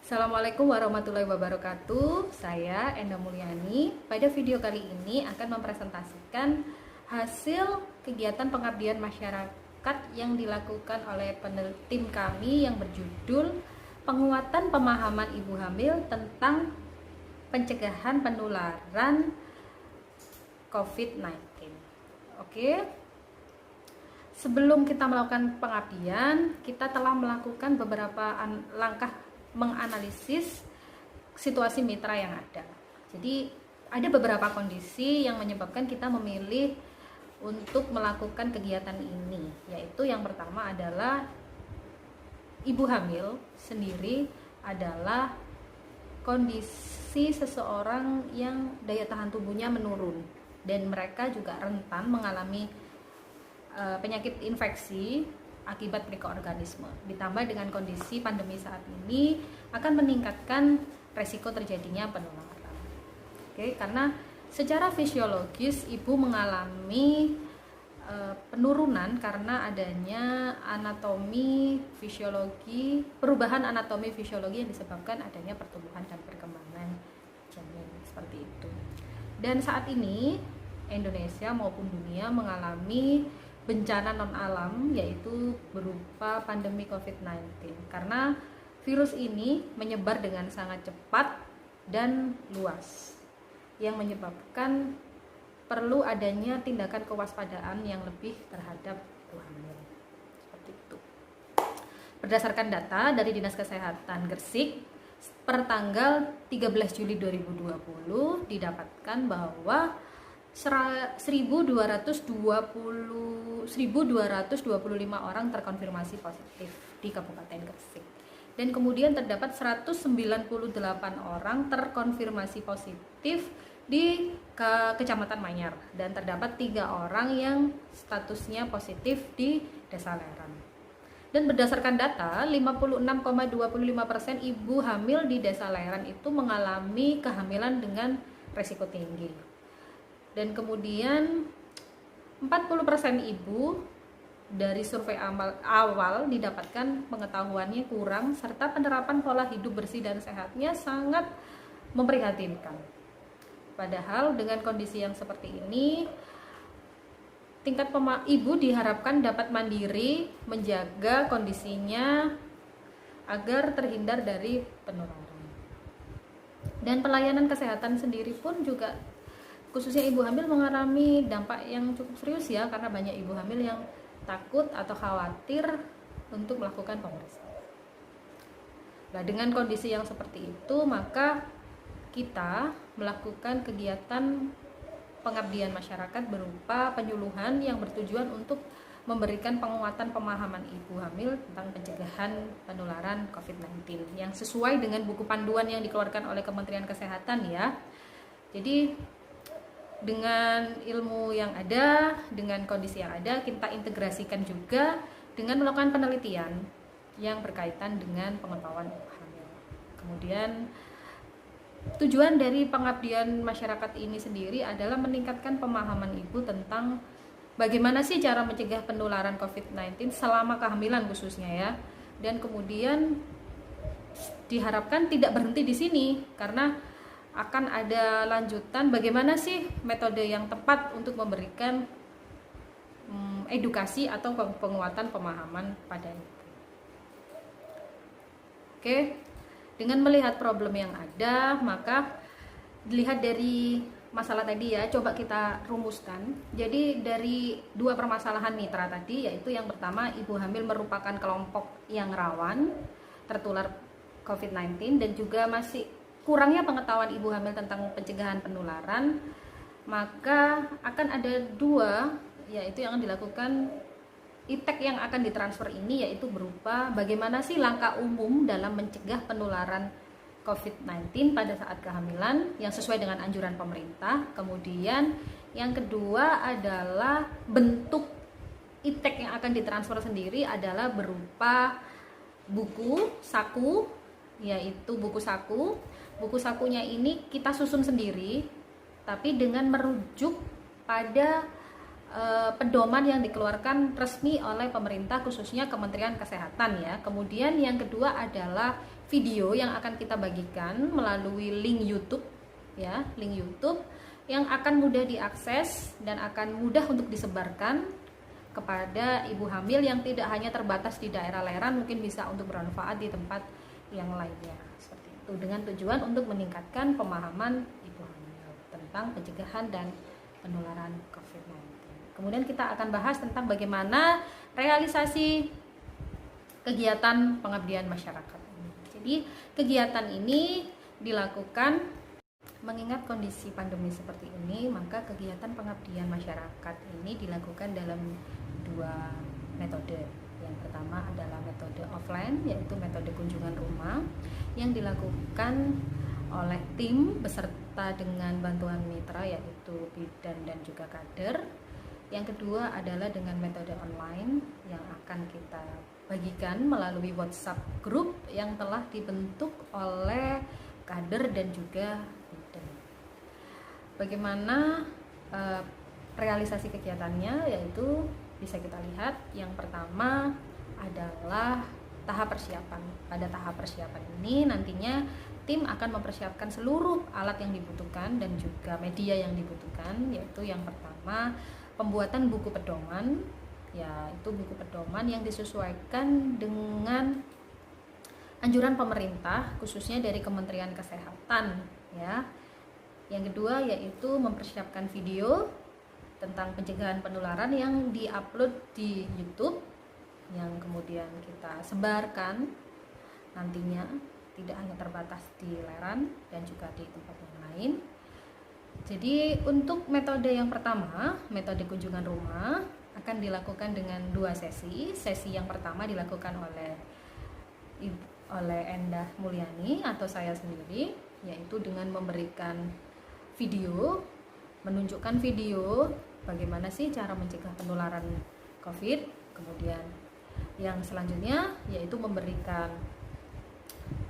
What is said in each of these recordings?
Assalamualaikum warahmatullahi wabarakatuh. Saya Enda Mulyani. Pada video kali ini akan mempresentasikan hasil kegiatan pengabdian masyarakat yang dilakukan oleh tim kami yang berjudul Penguatan Pemahaman Ibu Hamil tentang Pencegahan Penularan COVID-19. Oke. Sebelum kita melakukan pengabdian, kita telah melakukan beberapa langkah menganalisis situasi mitra yang ada. Jadi ada beberapa kondisi yang menyebabkan kita memilih untuk melakukan kegiatan ini, yaitu yang pertama adalah ibu hamil sendiri adalah kondisi seseorang yang daya tahan tubuhnya menurun dan mereka juga rentan mengalami penyakit infeksi akibat mikroorganisme. Ditambah dengan kondisi pandemi saat ini akan meningkatkan resiko terjadinya penularan. Oke, karena secara fisiologis ibu mengalami penurunan karena adanya perubahan anatomi fisiologi yang disebabkan adanya pertumbuhan dan perkembangan janin seperti itu. Dan saat ini Indonesia maupun dunia mengalami bencana non alam, yaitu berupa pandemi COVID-19, karena virus ini menyebar dengan sangat cepat dan luas yang menyebabkan perlu adanya tindakan kewaspadaan yang lebih terhadap ibu hamil. Seperti itu. Berdasarkan data dari Dinas Kesehatan Gresik per tanggal 13 Juli 2020 didapatkan bahwa 1.225 orang terkonfirmasi positif di Kabupaten Gresik. Dan kemudian terdapat 198 orang terkonfirmasi positif di Kecamatan Manyar dan terdapat 3 orang yang statusnya positif di Desa Leran. Dan berdasarkan data, 56,25% ibu hamil di Desa Leran itu mengalami kehamilan dengan resiko tinggi. Dan kemudian 40% ibu dari survei awal didapatkan pengetahuannya kurang serta penerapan pola hidup bersih dan sehatnya sangat memprihatinkan. Padahal dengan kondisi yang seperti ini, tingkat ibu diharapkan dapat mandiri menjaga kondisinya agar terhindar dari penularan. Dan pelayanan kesehatan sendiri pun juga khususnya ibu hamil mengalami dampak yang cukup serius ya, karena banyak ibu hamil yang takut atau khawatir untuk melakukan pemeriksaan. Nah, dengan kondisi yang seperti itu, maka kita melakukan kegiatan pengabdian masyarakat berupa penyuluhan yang bertujuan untuk memberikan penguatan pemahaman ibu hamil tentang pencegahan penularan COVID-19 yang sesuai dengan buku panduan yang dikeluarkan oleh Kementerian Kesehatan ya. Jadi dengan ilmu yang ada, dengan kondisi yang ada, kita integrasikan juga dengan melakukan penelitian yang berkaitan dengan pengetahuan ibu hamil. Kemudian tujuan dari pengabdian masyarakat ini sendiri adalah meningkatkan pemahaman ibu tentang bagaimana sih cara mencegah penularan COVID-19 selama kehamilan khususnya ya. Dan kemudian diharapkan tidak berhenti di sini, karena akan ada lanjutan bagaimana sih metode yang tepat untuk memberikan edukasi atau penguatan pemahaman pada ibu. Oke, dengan melihat problem yang ada, maka dilihat dari masalah tadi ya, coba kita rumuskan. Jadi dari 2 permasalahan mitra tadi, yaitu yang pertama ibu hamil merupakan kelompok yang rawan tertular COVID-19 dan juga masih kurangnya pengetahuan ibu hamil tentang pencegahan penularan, maka akan ada 2, yaitu yang akan dilakukan ITEK yang akan ditransfer ini, yaitu berupa bagaimana sih langkah umum dalam mencegah penularan COVID-19 pada saat kehamilan yang sesuai dengan anjuran pemerintah. Kemudian yang kedua adalah bentuk ITEK yang akan ditransfer sendiri adalah berupa buku saku, yaitu buku saku. Buku sakunya ini kita susun sendiri, tapi dengan merujuk pada pedoman yang dikeluarkan resmi oleh pemerintah, khususnya Kementerian Kesehatan ya. Kemudian yang kedua adalah video yang akan kita bagikan melalui link YouTube ya, link YouTube yang akan mudah diakses dan akan mudah untuk disebarkan kepada ibu hamil yang tidak hanya terbatas di daerah Leran, mungkin bisa untuk bermanfaat di tempat yang lainnya seperti itu, dengan tujuan untuk meningkatkan pemahaman ibu hamil tentang pencegahan dan penularan COVID-19. Kemudian kita akan bahas tentang bagaimana realisasi kegiatan pengabdian masyarakat. Jadi kegiatan ini dilakukan mengingat kondisi pandemi seperti ini, maka kegiatan pengabdian masyarakat ini dilakukan dalam dua metode. Yang pertama adalah metode offline, yaitu metode kunjungan rumah yang dilakukan oleh tim beserta dengan bantuan mitra yaitu bidan dan juga kader. Yang kedua adalah dengan metode online yang akan kita bagikan melalui WhatsApp group yang telah dibentuk oleh kader dan juga bidan. Bagaimana realisasi kegiatannya, yaitu bisa kita lihat yang pertama adalah tahap persiapan. Pada tahap persiapan ini nantinya tim akan mempersiapkan seluruh alat yang dibutuhkan dan juga media yang dibutuhkan, yaitu yang pertama pembuatan buku pedoman, yaitu buku pedoman yang disesuaikan dengan anjuran pemerintah khususnya dari Kementerian Kesehatan ya. Yang kedua yaitu mempersiapkan video tentang pencegahan penularan yang diupload di YouTube yang kemudian kita sebarkan nantinya tidak hanya terbatas di Leran dan juga di tempat yang lain. Jadi untuk metode yang pertama, metode kunjungan rumah akan dilakukan dengan dua sesi. Sesi yang pertama dilakukan oleh Endah Mulyani atau saya sendiri, yaitu dengan memberikan video, menunjukkan video bagaimana sih cara mencegah penularan COVID. Kemudian yang selanjutnya yaitu memberikan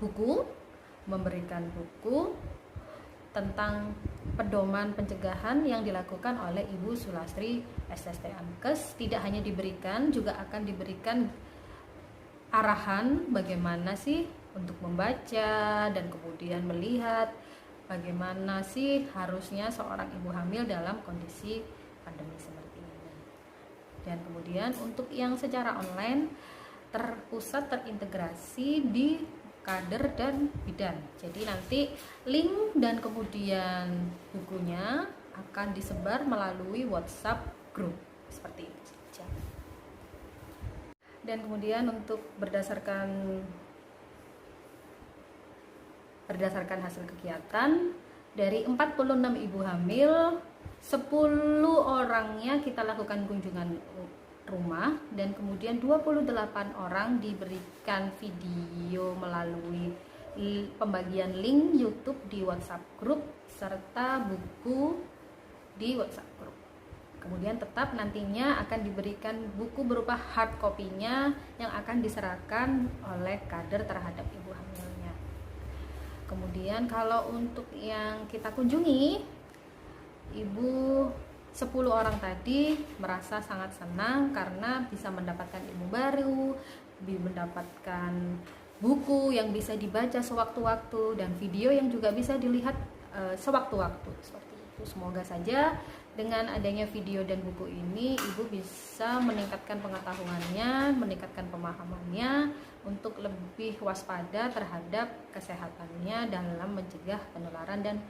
buku tentang pedoman pencegahan yang dilakukan oleh Ibu Sulastri SST Ankes. Tidak hanya diberikan, juga akan diberikan arahan bagaimana sih untuk membaca dan kemudian melihat bagaimana sih harusnya seorang ibu hamil dalam kondisi pandemi seperti ini. Dan kemudian untuk yang secara online terpusat terintegrasi di kader dan bidan. Jadi nanti link dan kemudian bukunya akan disebar melalui WhatsApp group seperti itu saja. Dan kemudian untuk berdasarkan hasil kegiatan dari 46 ibu hamil, 10 orangnya kita lakukan kunjungan rumah dan kemudian 28 orang diberikan video melalui pembagian link YouTube di WhatsApp group serta buku di WhatsApp group. Kemudian tetap nantinya akan diberikan buku berupa hard copy-nya yang akan diserahkan oleh kader terhadap ibu hamilnya. Kemudian kalau untuk yang kita kunjungi, ibu 10 orang tadi merasa sangat senang karena bisa mendapatkan ilmu baru, mendapatkan buku yang bisa dibaca sewaktu-waktu dan video yang juga bisa dilihat sewaktu-waktu seperti itu. Semoga saja dengan adanya video dan buku ini ibu bisa meningkatkan pengetahuannya, meningkatkan pemahamannya untuk lebih waspada terhadap kesehatannya dalam mencegah penularan dan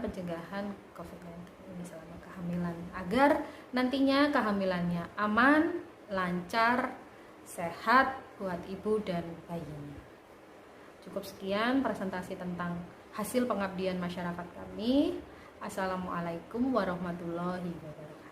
pencegahan COVID-19 ini selama kehamilan, agar nantinya kehamilannya aman, lancar, sehat buat ibu dan bayinya. Cukup sekian presentasi tentang hasil pengabdian masyarakat kami. Assalamualaikum warahmatullahi wabarakatuh.